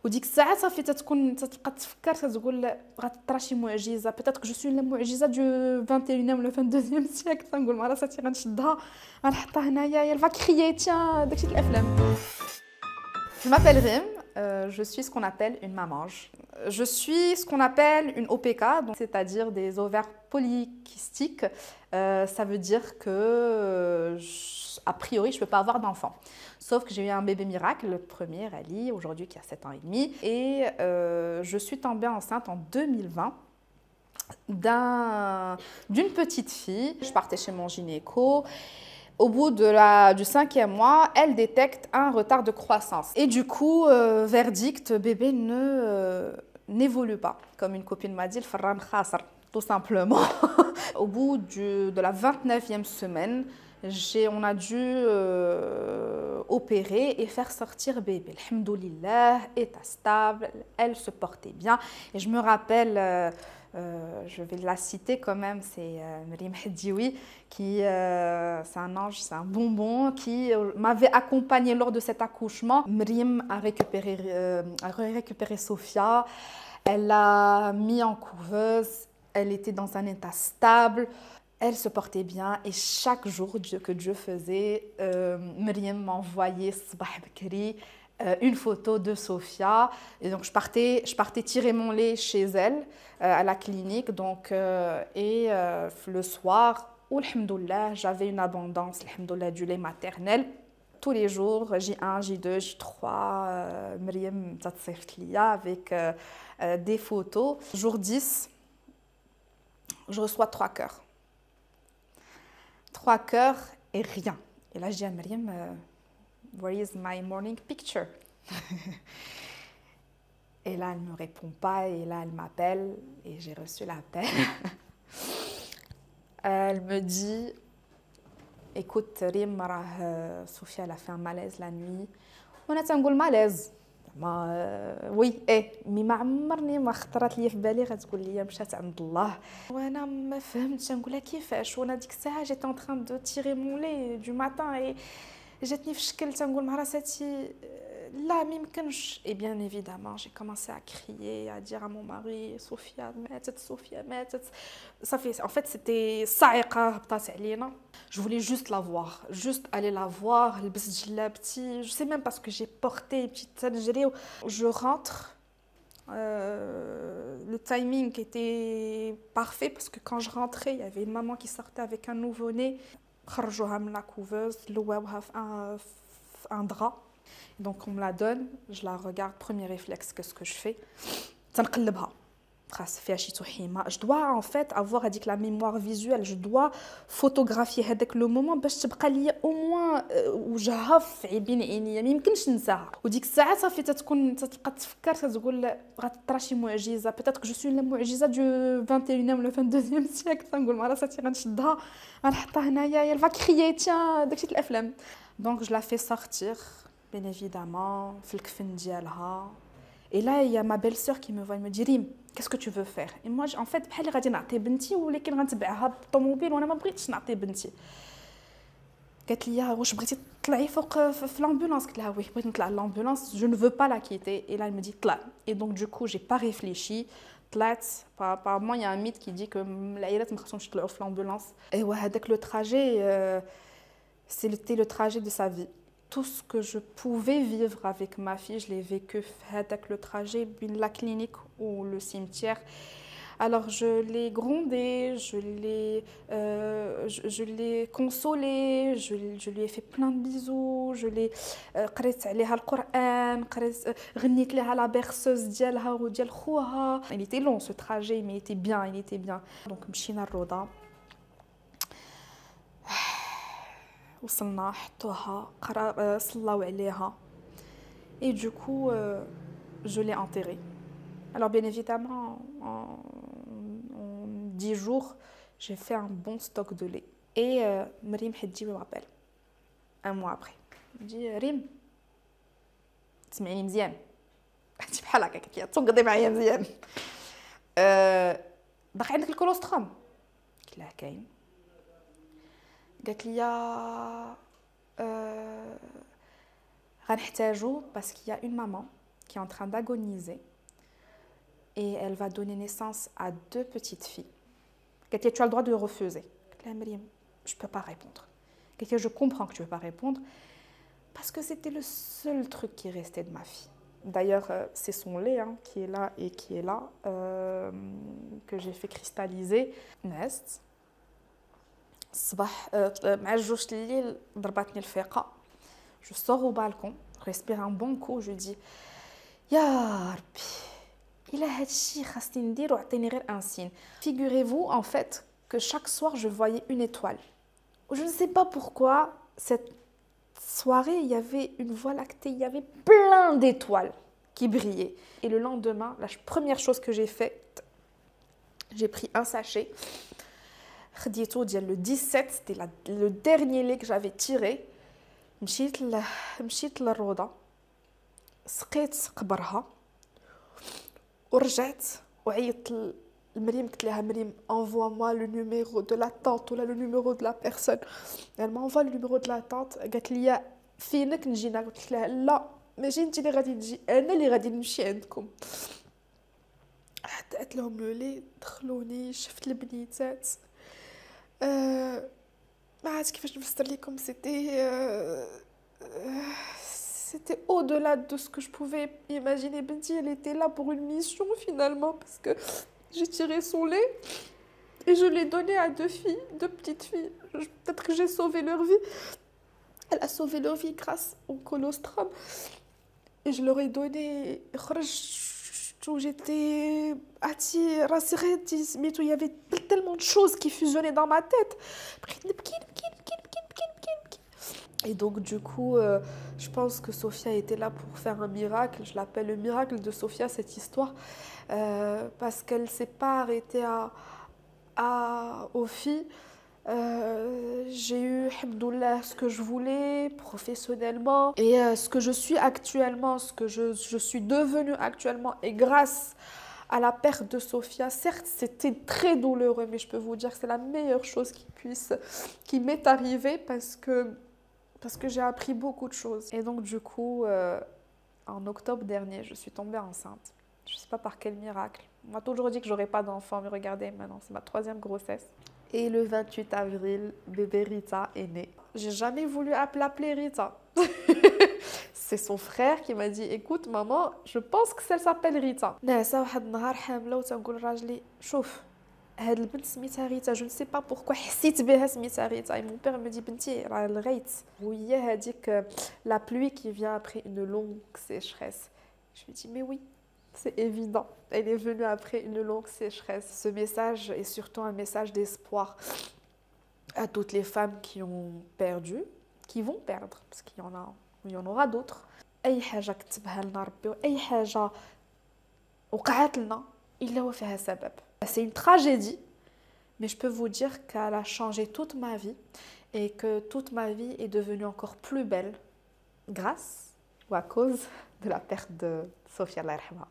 وديك الساعه صافي تتبقى تفكر تقول غتطرا شي معجزه بيتيت جو سوي لا معجزه دو 21 ولا 22 سيكل تنقول مع راسي غنشدها غنحطها هنايا يا الفا كريي تيان داكشي د الافلام. Je m'appelle Rim, je suis ce qu'on appelle une mamange. Je suis ce qu'on appelle une OPK, c'est-à-dire des ovaires polykystiques. Ça veut dire que, a priori, je ne peux pas avoir d'enfant. Sauf que j'ai eu un bébé miracle, le premier, Ali, aujourd'hui qui a 7 ans et demi. Et je suis tombée enceinte en 2020 d'une petite fille. Je partais chez mon gynéco. Au bout du 5e mois, elle détecte un retard de croissance. Et du coup, verdict, bébé n'évolue pas. Comme une copine m'a dit, le farran khasr, tout simplement. Au bout de la 29e semaine, on a dû opérer et faire sortir bébé. Alhamdoulilah, état stable, elle se portait bien. Et je me rappelle... je vais la citer quand même, c'est Mriem Hedioui, qui c'est un ange, c'est un bonbon, qui m'avait accompagnée lors de cet accouchement. Mriem a récupéré Sophia, elle l'a mis en couveuse, elle était dans un état stable, elle se portait bien et chaque jour que Dieu faisait, Mriem m'envoyait Sabah Bakri, une photo de Sophia et donc je partais tirer mon lait chez elle à la clinique donc le soir alhamdoulilah j'avais une abondance alhamdoulilah du lait maternel tous les jours J1 J2 J3 Mriem tatseft lia avec des photos jour 10 je reçois 3 cœurs et rien et là je dis à Mriem where is my morning picture? Et là, elle ne me répond pas, et là, elle m'appelle, et j'ai reçu l'appel. Elle me dit, écoute, Rim, Sophia, elle a fait un malaise la nuit. On a un malaise. Oui, mais ما عمرني ما خطرت لي في بالي غتقول لي مشات عند الله وانا ما فهمتش نقول لها كيفاش وانا ديك الساعه j'étais en train de tirer mon lait du matin et جاتني في شكل تنقول مع راساتي لا ما يمكنش. Et bien évidemment j'ai commencé à crier à dire à mon mari Sophia ماتت صافي en fait c'était صاعقه هبطات علينا. Je voulais juste la voir, juste aller la voir, لبست جلابتي, je sais même pas ce que j'ai porté, petite نجري. Je rentre, le timing était parfait parce que quand je rentrais, il y avait une maman qui sortait avec un nouveau-né. خرجوها من la couveuse, لواوها في un drap. Donc on me la donne, je la regarde, premier réflexe, qu'est-ce que je fais? تنقلبها. Je dois en fait avoir la mémoire visuelle, je dois photographier le moment باش تبقى لي au moins وجهها في عيبين عينيا ما يمكنش ننساها. وديك الساعه صافي تتبقى تفكر تقول غتطرا شي معجزه بيتيت جو سوي لا معجزه دو 21 ولا 22 سيكل تنقول مع راسي غنشدها غنحطها هنايا يا الفا كريي تيان داكشي د الافلام. Donc je la fais sortir bien évidemment في الكفن ديالها. Et là, il y a ma belle-sœur qui me voit, elle me dit Rim, qu'est-ce que tu veux faire? Et moi, en fait, بحال غادي نعطي بنتي ولكن غنتبعها بالطوموبيل وانا ما بغيتش نعطي بنتي. قالت لي واش بغيتي تطلعي فوق في l'ambulance? قلت لها oui, بغيت نطلع l'ambulance, je ne veux pas la quitter. Et là, elle me dit طلع. Et donc du coup, j'ai pas réfléchi. طلعت. Apparemment, il y a un mythe qui dit que العائلات ما خصهمش يطلعوا في l'ambulance. Et ouais, هذاك le trajet c'était le trajet de sa vie. Tout ce que je pouvais vivre avec ma fille, je l'ai vécu avec le trajet de la clinique ou le cimetière. Alors je l'ai grondée, je l'ai consolée, je lui ai fait plein de bisous, je l'ai قريت عليها القرآن, غنيت لها la berceuse ديالها وديال خوها. Il était long ce trajet, mais il était bien. Donc مشينا الروضة. وصلنا حطوها صلاو عليها et du coup je l'ai enterrée. Alors bien évidemment en 10 jours j'ai fait un bon stock de lait et Mriem Hedioui m'appelle un mois après. Il me dit Rim تسمعيني مزيان انت بحال هكا تنقضي معايا مزيان باقي عندك الكولوستروم؟ قلت لها كاين. قالت لي غنحتاجو parce qu'il y a une maman qui est en train d'agoniser et elle va donner naissance à 2 petites filles. Katia, tu as le droit de refuser. Je ne peux pas répondre. Katia, je comprends que tu ne veux pas répondre parce que c'était le seul truc qui restait de ma fille. D'ailleurs, c'est son lait qui est là et qui est là, que j'ai fait cristalliser. Nest. الصباح مع 2 الليل ضربتني الفيقة. Je sors au balcon, je respire un bon coup, je dis يا ربي إلا هادشي خاصني ندير وعطيني غير un signe. Figurez-vous en fait que chaque soir je voyais une étoile. Je ne sais pas pourquoi cette soirée, il y avait une voie lactée, il y avait plein d'étoiles qui brillaient. Et le lendemain, la première chose que j'ai faite, j'ai pris un sachet. Le 17, c'était le dernier lait que j'avais tiré. مشيت للروضة سقيت قبرها ورجعت وعيطت لمريم قلت لها مريم envoie moi le numéro de la tante ولا le numéro de la personne. Elle m'envoie le numéro de la tante. قالت لي فينك نجينا قلت لها لا ماشي انت اللي غادي تجي انا اللي غادي نمشي عندكم. عطيت لهم لو لي دخلوني شفت البنيتات. ما عرفت كيفاش نفسر لكم. C'était au-delà de ce que je pouvais imaginer. Benti, elle était là pour une mission finalement parce que j'ai tiré son lait et je l'ai donné à 2 filles, 2 petites filles. Peut-être que j'ai sauvé leur vie. Elle a sauvé leur vie grâce au colostrum. Et je leur ai donné. J'étais attirée, mais il y avait tellement de choses qui fusionnaient dans ma tête. Et donc du coup, je pense que Sophia était là pour faire un miracle. Je l'appelle le miracle de Sophia, cette histoire, parce qu'elle ne s'est pas arrêtée aux filles. J'ai eu, alhamdoulilah, ce que je voulais professionnellement et ce que je suis actuellement, ce que je suis devenue actuellement, et grâce à la perte de Sophia, certes c'était très douloureux, mais je peux vous dire que c'est la meilleure chose qui m'est arrivée parce que j'ai appris beaucoup de choses. Et donc du coup, en octobre dernier, je suis tombée enceinte. Je ne sais pas par quel miracle. On m'a toujours dit que j'aurais pas d'enfant, mais regardez maintenant, c'est ma 3e grossesse. Et le 28 avril, bébé Rita est né. J'ai jamais voulu l'appeler Rita. C'est son frère qui m'a dit écoute maman, je pense que ça s'appelle Rita. نعسة واحد النهار حاملة وتنقول راجلي شوف هاد البنت سميتها ريتا. Je ne sais pas pourquoi حسيت بها سميتها ريتا. Et mon père me dit بنتي راه الغيت وهي هذيك la pluie qui vient après une longue sécheresse. Je lui dis mais oui. C'est évident, elle est venue après une longue sécheresse. Ce message est surtout un message d'espoir à toutes les femmes qui ont perdu, qui vont perdre, parce qu'il y en aura d'autres. أي حاجة كتبها لنا ربي وأي حاجة وقعت لنا إلا هو فيها سبب. C'est une tragédie, mais je peux vous dire qu'elle a changé toute ma vie et que toute ma vie est devenue encore plus belle grâce ou à cause de la perte de Sophia Allah yarhamha.